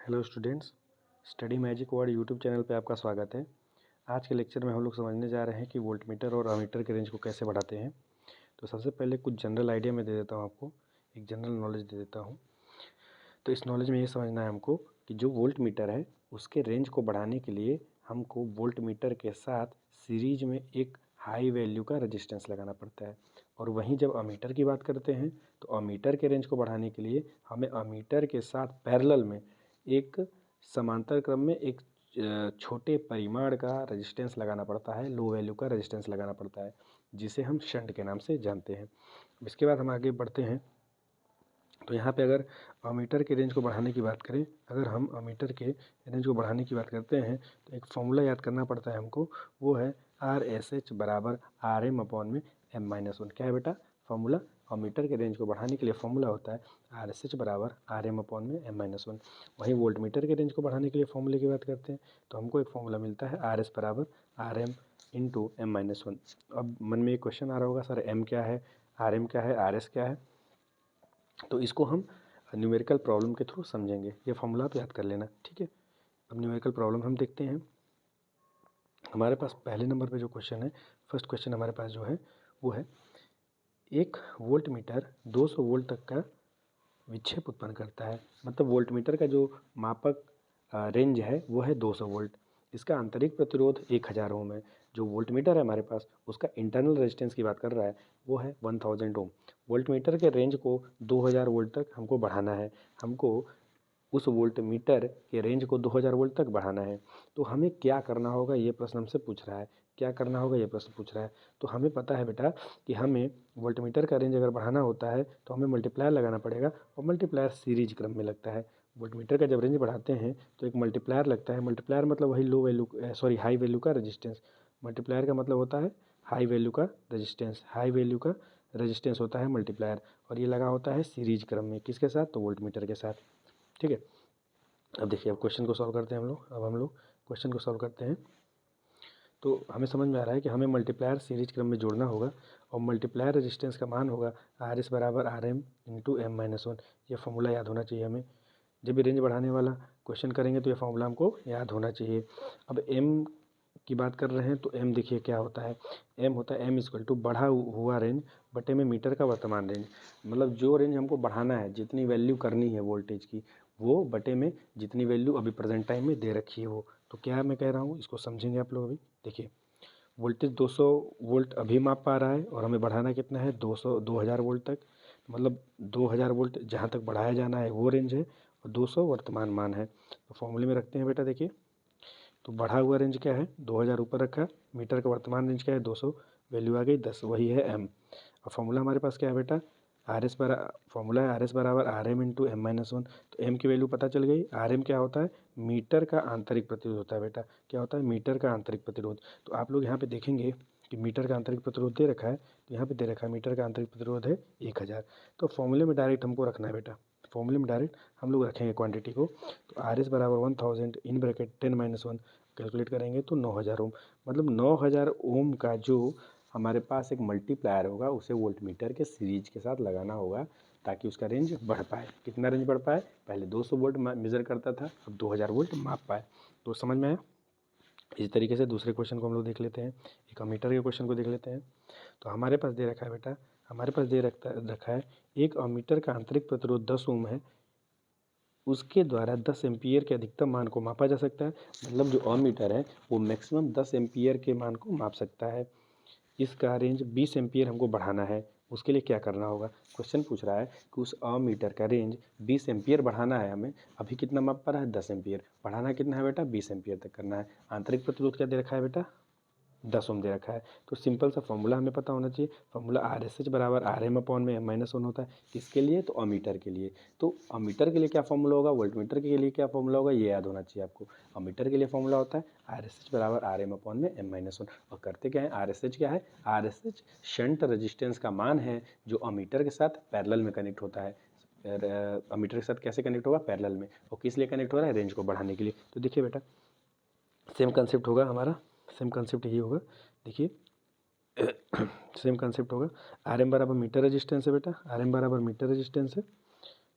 Hello students, study magic word YouTube channel पे आपका स्वागत है। आज के लेक्चर में हम लोग समझने जा रहे हैं कि वोल्टमीटर और अमीटर के रेंज को कैसे बढ़ाते हैं। तो सबसे पहले कुछ जनरल आइडिया मैं दे देता हूँ आपको, एक जनरल नॉलेज दे देता हूँ। तो इस नॉलेज में ये समझना है हमको कि जो वोल्टमीटर है उसके रेंज को बढ़ाने के लिए हमको वोल्टमीटर के साथ सीरीज में एक हाई वैल्यू का रेजिस्टेंस लगाना पड़ता है। और वहीं जब अमीटर की बात करते हैं तो अमीटर के रेंज को बढ़ाने के लिए हमें अमीटर के साथ पैरेलल में एक समांतर क्रम में एक छोटे परिमाण का रेजिस्टेंस लगाना पड़ता है, लो वैल्यू का रेजिस्टेंस लगाना पड़ता है, जिसे हम शंट के नाम से जानते हैं। इसके बाद हम आगे बढ़ते हैं। तो यहाँ पे अगर अमीटर के रेंज को बढ़ाने की बात करें, अगर हम अमीटर के रेंज को बढ़ाने की बात करते हैं तो एक फॉर्मूला याद करना पड़ता है हमको, वो है RSH बराबर RM अपॉन में M-1। क्या है बेटा फॉर्मूला? अमीटर के रेंज को बढ़ाने के लिए फॉर्मूला होता है RSH बराबर RM अपॉन में M-1। वहीं वोल्टमीटर के रेंज को बढ़ाने के लिए फॉर्मूले की बात करते हैं तो हमको एक फॉर्मूला मिलता है RS बराबर RM इंटू M-1। अब मन में एक क्वेश्चन आ रहा होगा, सर M क्या है, RM क्या है, RS क्या है? तो इसको हम न्यूमेरिकल प्रॉब्लम के थ्रू समझेंगे। ये फॉर्मूला आप याद कर लेना, ठीक है। अब न्यूमेरिकल प्रॉब्लम हम देखते हैं। हमारे पास पहले नंबर पे जो क्वेश्चन है, फर्स्ट क्वेश्चन हमारे पास जो है वो है एक वोल्ट मीटर 200 वोल्ट तक का विक्षेप उत्पन्न करता है। मतलब वोल्ट मीटर का जो मापक रेंज है वो है 200 वोल्ट। इसका आंतरिक प्रतिरोध 1000 ओम है। जो वोल्ट मीटर है हमारे पास उसका इंटरनल रेजिस्टेंस की बात कर रहा है वो है 1000 ओम। वोल्ट मीटर के रेंज को 2000 वोल्ट तक हमको बढ़ाना है। हमको उस वोल्ट मीटर के रेंज को 2000 वोल्ट तक बढ़ाना है। तो हमें क्या करना होगा, ये प्रश्न हमसे पूछ रहा है। क्या करना होगा ये प्रश्न पूछ रहा है। तो हमें पता है बेटा कि हमें वोल्ट मीटर का रेंज अगर बढ़ाना होता है तो हमें मल्टीप्लायर लगाना पड़ेगा, और मल्टीप्लायर सीरीज क्रम में लगता है। वोल्ट मीटर का जब रेंज बढ़ाते हैं तो एक मल्टीप्लायर लगता है। मल्टीप्लायर मतलब वही लो वैल्यू हाई वैल्यू का रेजिस्टेंस। मल्टीप्लायर का मतलब होता है हाई वैल्यू का रेजिस्टेंस। हाई वैल्यू का रेजिस्टेंस होता है मल्टीप्लायर, और ये लगा होता है सीरीज क्रम में। किसके साथ? तो वोल्ट मीटर के साथ, ठीक है। अब देखिए, अब क्वेश्चन को सॉल्व करते हैं हम लोग। अब हम लोग क्वेश्चन को सॉल्व करते हैं तो हमें समझ में आ रहा है कि हमें मल्टीप्लायर सीरीज क्रम में जोड़ना होगा, और मल्टीप्लायर रेजिस्टेंस का मान होगा RS बराबर RM इंटू M-1। ये फॉर्मूला याद होना चाहिए हमें। जब भी रेंज बढ़ाने वाला क्वेश्चन करेंगे तो ये फॉर्मूला हमको याद होना चाहिए। अब M की बात कर रहे हैं तो M देखिए क्या होता है। M होता है M इक्वल टू बढ़ा हुआ रेंज बटे में मीटर का वर्तमान रेंज। मतलब जो रेंज हमको बढ़ाना है, जितनी वैल्यू करनी है वोल्टेज की, वो बटे में जितनी वैल्यू अभी प्रेजेंट टाइम में दे रखी है वो। तो क्या मैं कह रहा हूँ, इसको समझेंगे आप लोग। अभी देखिए, वोल्टेज 200 वोल्ट अभी माप पा रहा है और हमें बढ़ाना कितना है, 2000 वोल्ट तक। मतलब 2000 वोल्ट जहाँ तक बढ़ाया जाना है वो रेंज है, और 200 वर्तमान मान है। तो फॉर्मूले में रखते हैं बेटा। देखिए, तो बढ़ा हुआ रेंज क्या है, 2000 ऊपर रखा। मीटर का वर्तमान रेंज क्या है, 200। वैल्यू आ गई 10, वही है M। और फॉर्मूला हमारे पास क्या है बेटा, फॉर्मूला है RS बराबर RM इंटू M-1। तो M की वैल्यू पता चल गई। RM क्या होता है, मीटर का आंतरिक प्रतिरोध होता है बेटा। क्या होता है, मीटर का आंतरिक प्रतिरोध। तो आप लोग यहाँ पे देखेंगे कि मीटर का आंतरिक प्रतिरोध दे रखा है, तो यहाँ पे दे रखा है मीटर का आंतरिक प्रतिरोध है 1000। तो फॉर्मूले में डायरेक्ट हमको रखना है बेटा। फॉर्मूले में डायरेक्ट हम लोग रखेंगे क्वांटिटी को। तो RS बराबर 1000 इन ब्रैकेट 10-1 कैलकुलेट करेंगे तो 9000 ओम। मतलब 9000 ओम का जो हमारे पास एक मल्टीप्लायर होगा उसे वोल्टमीटर के सीरीज के साथ लगाना होगा, ताकि उसका रेंज बढ़ पाए। कितना रेंज बढ़ पाए? पहले 200 वोल्ट मेज़र करता था, अब 2000 वोल्ट माप पाए। तो समझ में आया। इस तरीके से दूसरे क्वेश्चन को हम लोग देख लेते हैं। एक अमीटर के क्वेश्चन को देख लेते हैं। तो हमारे पास दे रखा है बेटा, हमारे पास दे रखा है एक अमीटर का आंतरिक प्रतिरोध 10 ओम है, उसके द्वारा 10 एम्पीयर के अधिकतम मान को मापा जा सकता है। मतलब जो अमीटर है वो मैक्सिमम 10 एम्पीयर के मान को माप सकता है। इसका रेंज 20 एम्पीयर हमको बढ़ाना है। उसके लिए क्या करना होगा? क्वेश्चन पूछ रहा है कि उस अमीटर का रेंज 20 एम्पीयर बढ़ाना है हमें। अभी कितना माप पा रहा है, 10 एम्पीयर। बढ़ाना कितना है बेटा, 20 एम्पीयर तक करना है। आंतरिक प्रतिरोध क्या दे रखा है बेटा, 10 ओम दे रखा है। तो सिंपल सा फॉर्मूला हमें पता होना चाहिए। फॉर्मूला RSH बराबर RM अपॉन में M-1 होता है। किसके लिए? तो अमीटर के लिए। तो अमीटर के लिए क्या फॉर्मूला होगा, वोल्टमीटर के लिए क्या फॉर्मूला होगा, ये याद होना चाहिए आपको। अमीटर के लिए फॉर्मूला होता है RSH बराबर RM अपॉन में M-1। और करते क्या है, RSH क्या है, RSH शंट रजिस्टेंस का मान है जो अमीटर के साथ पैरेलल में कनेक्ट होता है। अमीटर के साथ कैसे कनेक्ट होगा, पैरेलल में। और किस लिए कनेक्ट हो रहा है, रेंज को बढ़ाने के लिए। तो देखिए बेटा, सेम कंसेप्ट होगा हमारा, सेम कंसेप्ट यही होगा। देखिए सेम कंसेप्ट होगा। RM बराबर मीटर रेजिस्टेंस है बेटा, RM बराबर मीटर रेजिस्टेंस है।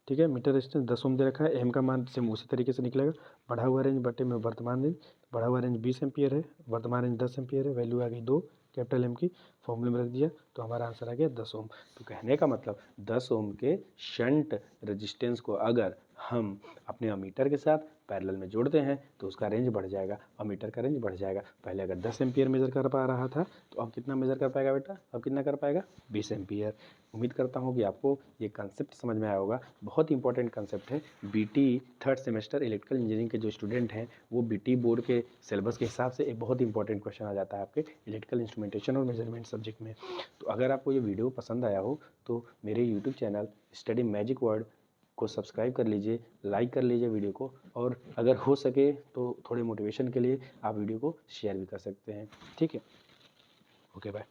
ठीक है। मीटर रेजिस्टेंस 10 ओम दे रखा है, एम का मान सेम उसी तरीके से निकलेगा, बढ़ा हुआ रेंज बटे में वर्तमान रेंज, बढ़ा हुआ रेंज 20 एम्पियर है, वर्तमान रेंज 10 एम्पियर है, वैल्यू आ गई 2 कैपिटल एम की, फॉर्मूले में रख दिया तो हमारा आंसर आ गया 10 ओम। तो कहने का मतलब 10 ओम के शंट रेजिस्टेंस को अगर हम अपने अमीटर के साथ पैरेलल में जोड़ते हैं तो उसका रेंज बढ़ जाएगा, अमीटर का रेंज बढ़ जाएगा। पहले अगर 10 एम्पियर मेजर कर पा रहा था तो अब कितना मेजर कर पाएगा बेटा, अब कितना कर पाएगा, 20 एम्पियर। उम्मीद करता हूँ कि आपको ये कंसेप्ट समझ में आया होगा, बहुत इंपॉर्टेंट कंसेप्ट है। BT third semester electrical engineering के जो स्टूडेंट हैं वो बीटी बोर्ड के सिलेबस के हिसाब से एक बहुत इंपॉर्टेंट क्वेश्चन आ जाता है आपके इलेक्ट्रिकल इंस्ट्रूमेंटेशन और मेजरमेंट सब्जेक्ट में। तो अगर आपको ये वीडियो पसंद आया हो तो मेरे YouTube channel study magic word को सब्सक्राइब कर लीजिए, लाइक कर लीजिए वीडियो को, और अगर हो सके तो थोड़े मोटिवेशन के लिए आप वीडियो को शेयर भी कर सकते हैं। ठीक है, ओके बाय।